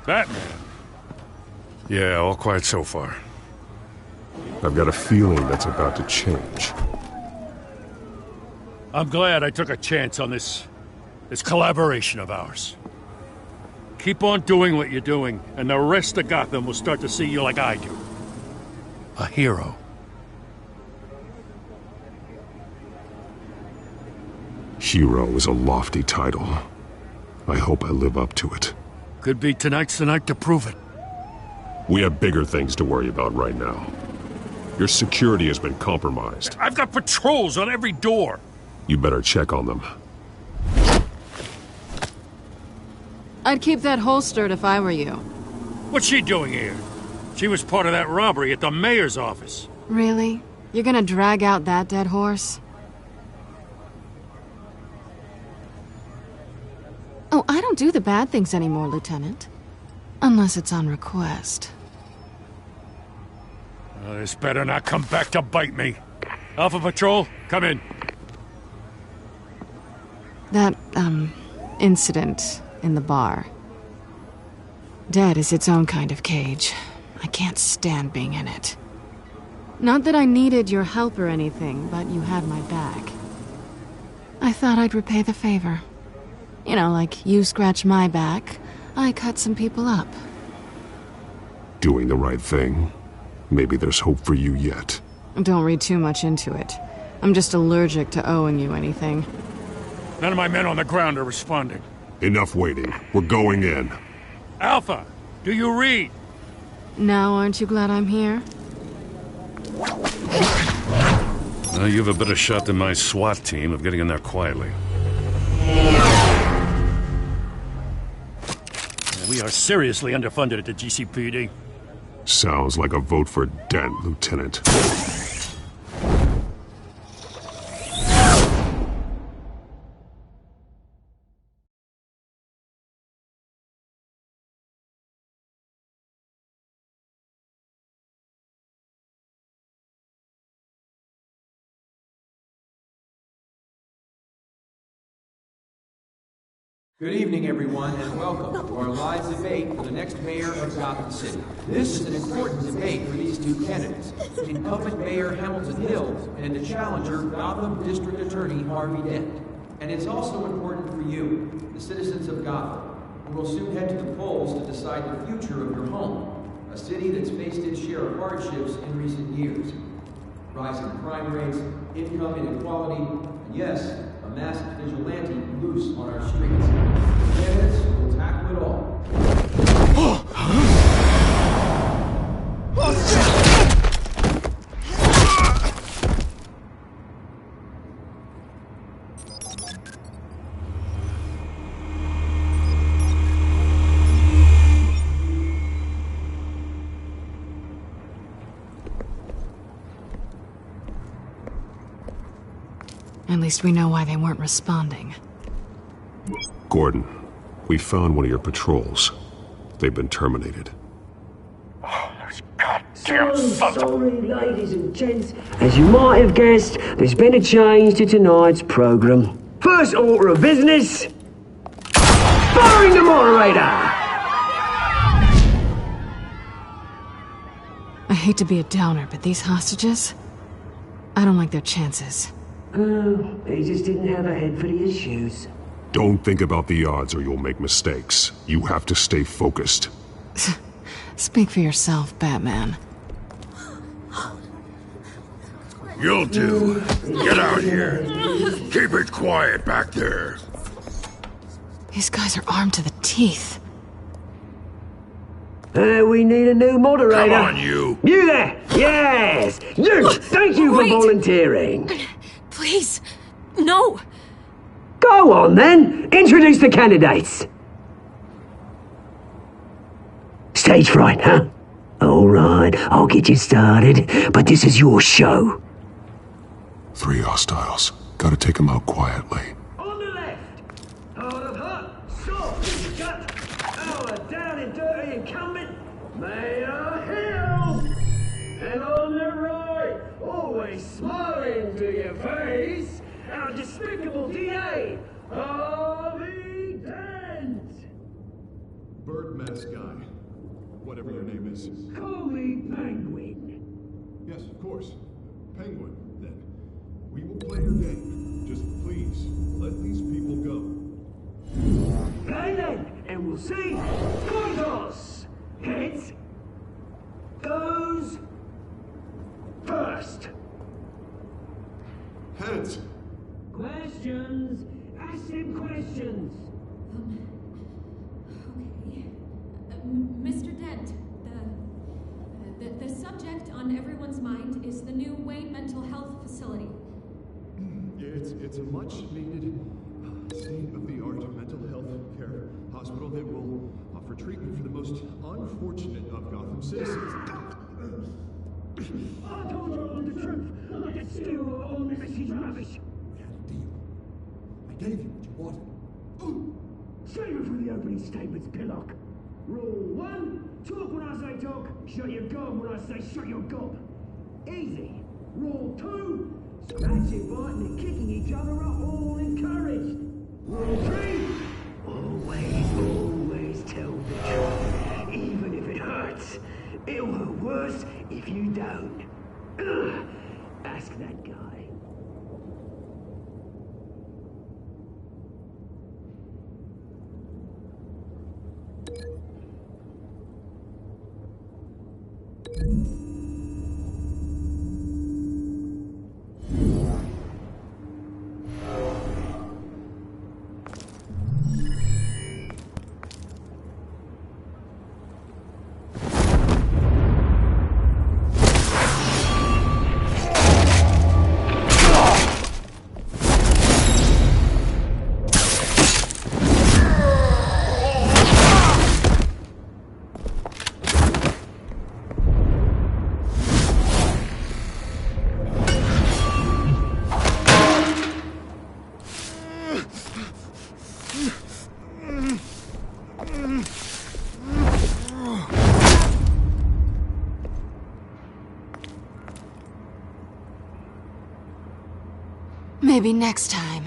Batman? Yeah, all quiet so far. I've got a feeling that's about to change. I'm glad I took a chance on this collaboration of ours. Keep on doing what you're doing, and the rest of Gotham will start to see you like I do. A hero. Hero is a lofty title. I hope I live up to it. Could be tonight's the night to prove it. We have bigger things to worry about right now. Your security has been compromised. I've got patrols on every door. You better check on them. I'd keep that holstered if I were you. What's she doing here? She was part of that robbery at the mayor's office. Really? You're gonna drag out that dead horse? Oh, I don't do the bad things anymore, Lieutenant. Unless it's on request. This better not come back to bite me. Alpha Patrol, come in. That, incident in the bar. Dead is its own kind of cage. I can't stand being in it. Not that I needed your help or anything, but you had my back. I thought I'd repay the favor. You know, like you scratch my back, I cut some people up. Doing the right thing. Maybe there's hope for you yet. Don't read too much into it. I'm just allergic to owing you anything. None of my men on the ground are responding. Enough waiting. We're going in. Alpha, do you read? Now aren't you glad I'm here? You have a better shot than my SWAT team of getting in there quietly. We are seriously underfunded at the GCPD. Sounds like a vote for Dent, Lieutenant. Good evening, everyone, and welcome to our live debate for the next mayor of Gotham City. This is an important debate for these two candidates, incumbent Mayor Hamilton Hill and the challenger, Gotham District Attorney Harvey Dent. And it's also important for you, the citizens of Gotham, who will soon head to the polls to decide the future of your home, a city that's faced its share of hardships in recent years. Rising crime rates, income inequality, and yes, a masked vigilante loose on our streets. The candidates will tackle it all. At least we know why they weren't responding. Gordon, we found one of your patrols. They've been terminated. Sorry, ladies and gents. As you might have guessed, there's been a change to tonight's programme. First order of business, firing the moderator! I hate to be a downer, but these hostages? I don't like their chances. Oh, he just didn't have a head for the issues. Don't think about the odds or you'll make mistakes. You have to stay focused. Speak for yourself, Batman. You'll do. Get out here. Keep it quiet back there. These guys are armed to the teeth. We need a new moderator. Come on, you. You there! Yes! You! Thank you for volunteering. Please, no. Go on, then. Introduce the candidates. Stage fright, huh? All right, I'll get you started, but this is your show. 3 hostiles. Gotta take them out quietly. On the left, hard of heart, soft, gut, our down and dirty incumbent, Mayor Hill. And on the right, always smiling to your face, our despicable DA, Harvey Dent. Bird mask guy. Whatever your name is. Call me Penguin. Yes, of course. Penguin, then. We will play your game. Just please, let these people go. Play then, and we'll see. Contos! Heads goes first. Heads. Questions. Ask him questions. Mr. Dent, the subject on everyone's mind is the new Wayne Mental Health Facility. It's a much-needed state-of-the-art mental health care hospital that will offer treatment for the most unfortunate of Gotham citizens. I told you all the truth. I can steal all Mrs. Rubbish. We had a deal. I gave you what you wanted. Save it for the opening statements, Pillock. Rule 1, talk when I say talk, shut your gob when I say shut your gob. Easy. Rule 2, scratching, biting and kicking each other are all encouraged. Rule 3, always tell the truth, even if it hurts. It'll hurt worse if you don't. Ask that guy. Maybe next time.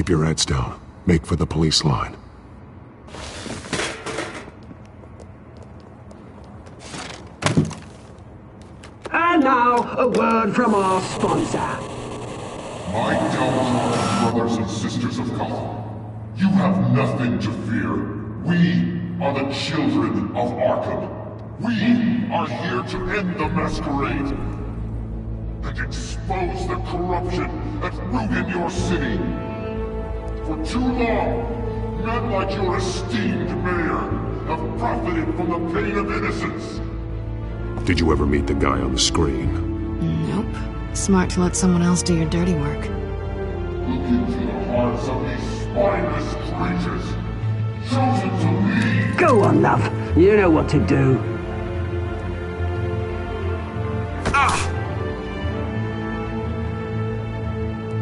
Keep your heads down. Make for the police line. And now, a word from our sponsor. My Telltale brothers and sisters of Gotham, you have nothing to fear. We are the children of Arkham. We are here to end the masquerade and expose the corruption that ruined your city. For too long, men like your esteemed mayor have profited from the pain of innocence. Did you ever meet the guy on the screen? Nope. Smart to let someone else do your dirty work. Look into the hearts of these spineless creatures, chosen to lead. Go on, love. You know what to do.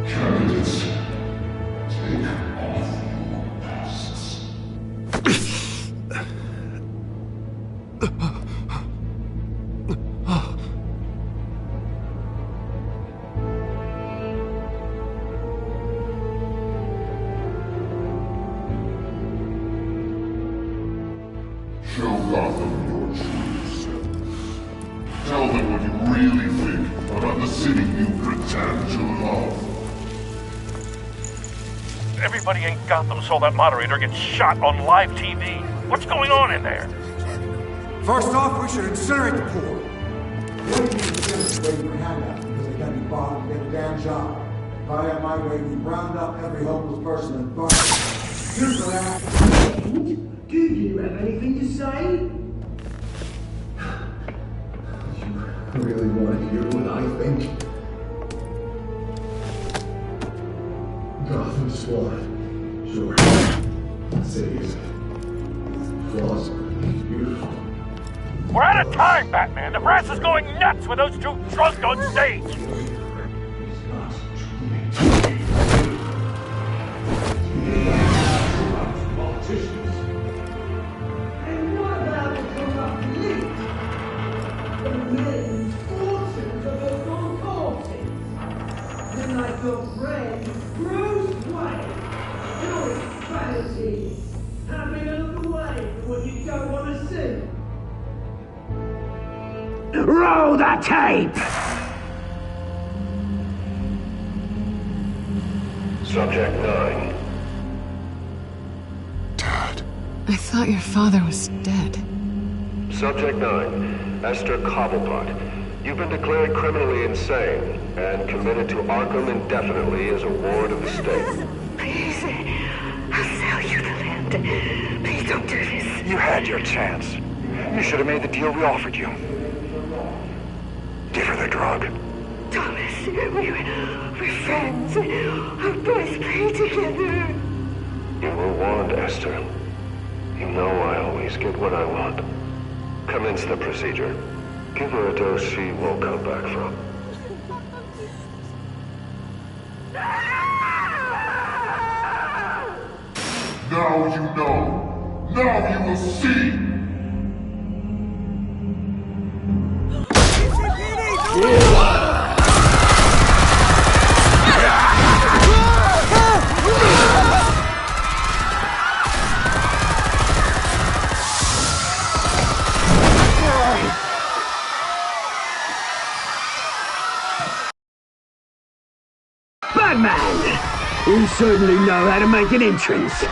Candidates, take off your masks. Show Gotham your true self. Tell them what you really think about the city you pretend to love. Everybody in Gotham saw that moderator get shot on live TV. What's going on in there? First off, we should incinerate the poor. Waiting for handouts because they can't be bothered to get a damn job. If I had my way, we'd round up every homeless person and burn them. Here's what happened. Do you have anything to say? You really want to hear what I think? Gotham Squad. Sure. The city is flawless, beautiful. We're out of time, Batman. The press is going nuts with those two drunk on stage. And what about the corrupt elite? The millions, fortunes of the full forces? Then like your friend, Bruce Wayne. Your strategy. Having a look away from what you don't want to see. Roll the tape! Subject 9. I thought your father was dead. Subject 9. Esther Cobblepot. You've been declared criminally insane and committed to Arkham indefinitely as a ward of the state. Please, I'll sell you the land. Please don't do this. You had your chance. You should have made the deal we offered you. Give her the drug. Thomas, we're friends. Our boys play together. You were warned, Esther. You know I always get what I want. Commence the procedure. Give her a dose she won't come back from. Now you know. Now you will see. Batman! You certainly know how to make an entrance.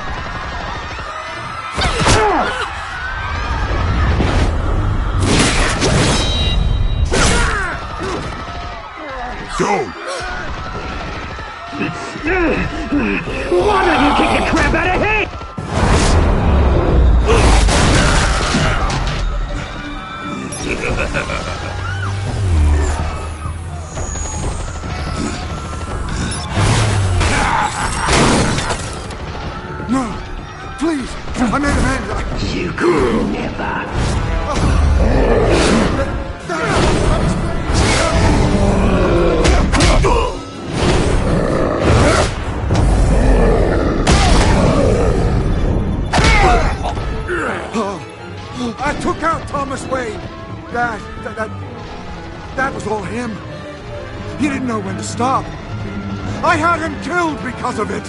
Don't! Why don't you kick the crap out of him? No! Please! I made Amanda! You could never. I took out Thomas Wayne. That was all him. He didn't know when to stop. I had him killed because of it.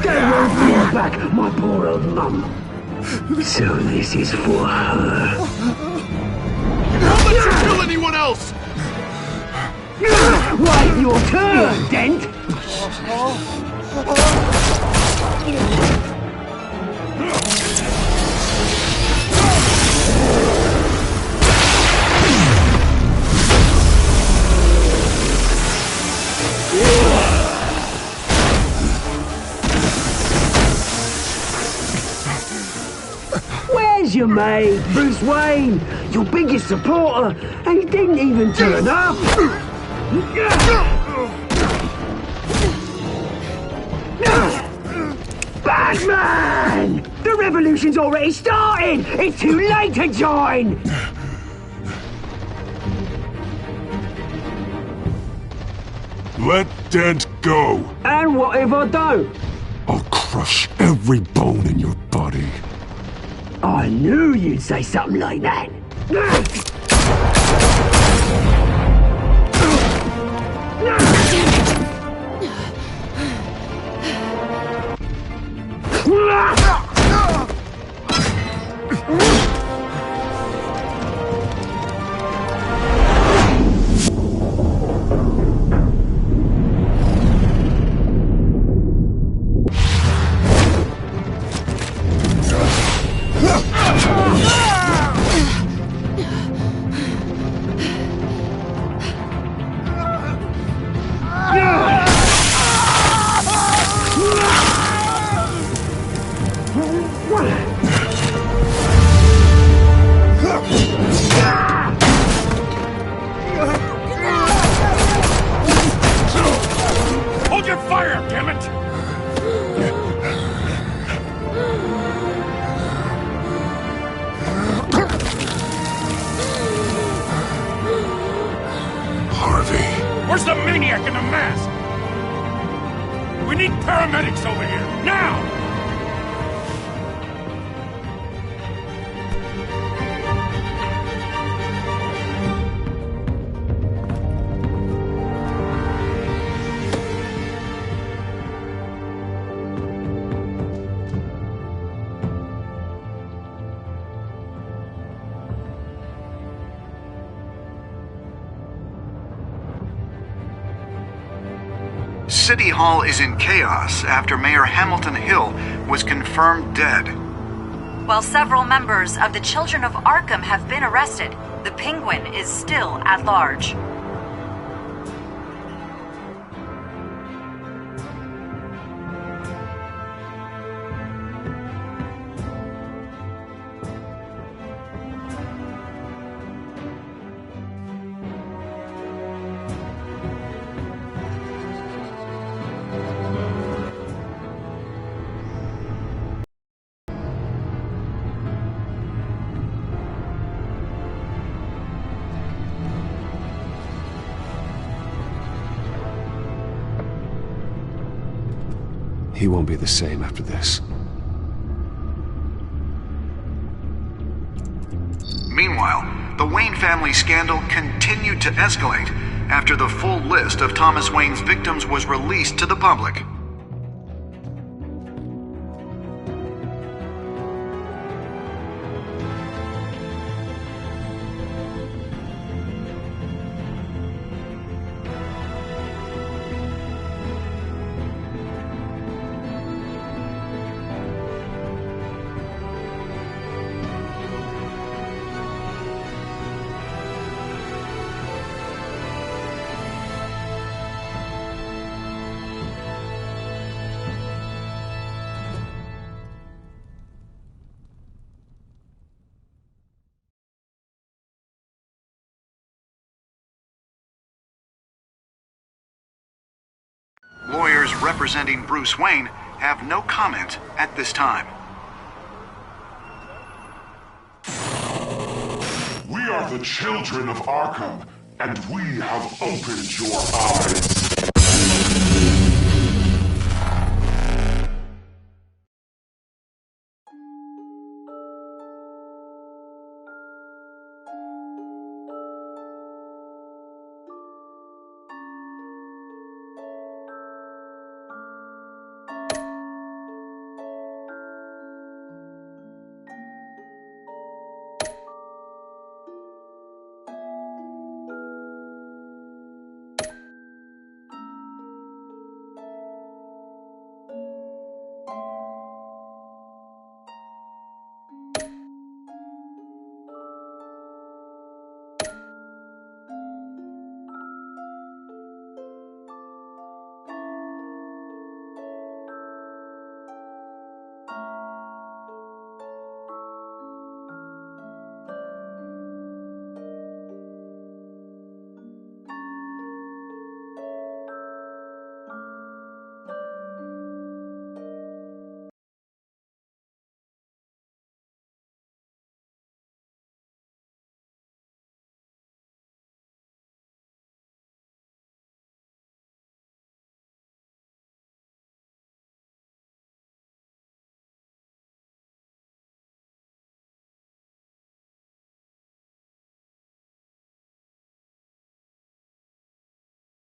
They won't bring back my poor old mum. So this is for her. Don't let you kill anyone else! Wait your turn, Dent! Where's your mate, Bruce Wayne? Your biggest supporter, and he didn't even turn up! Batman! The revolution's already started! It's too late to join! Let Dent go. And what if I don't? I'll crush every bone in your body. I knew you'd say something like that. Hold your fire, damn it! Harvey. Where's the maniac in the mask? We need paramedics over here, now! City Hall is in chaos after Mayor Hamilton Hill was confirmed dead. While several members of the Children of Arkham have been arrested, the Penguin is still at large. He won't be the same after this. Meanwhile, the Wayne family scandal continued to escalate after the full list of Thomas Wayne's victims was released to the public. Lawyers representing Bruce Wayne have no comment at this time. We are the children of Arkham, and we have opened your eyes.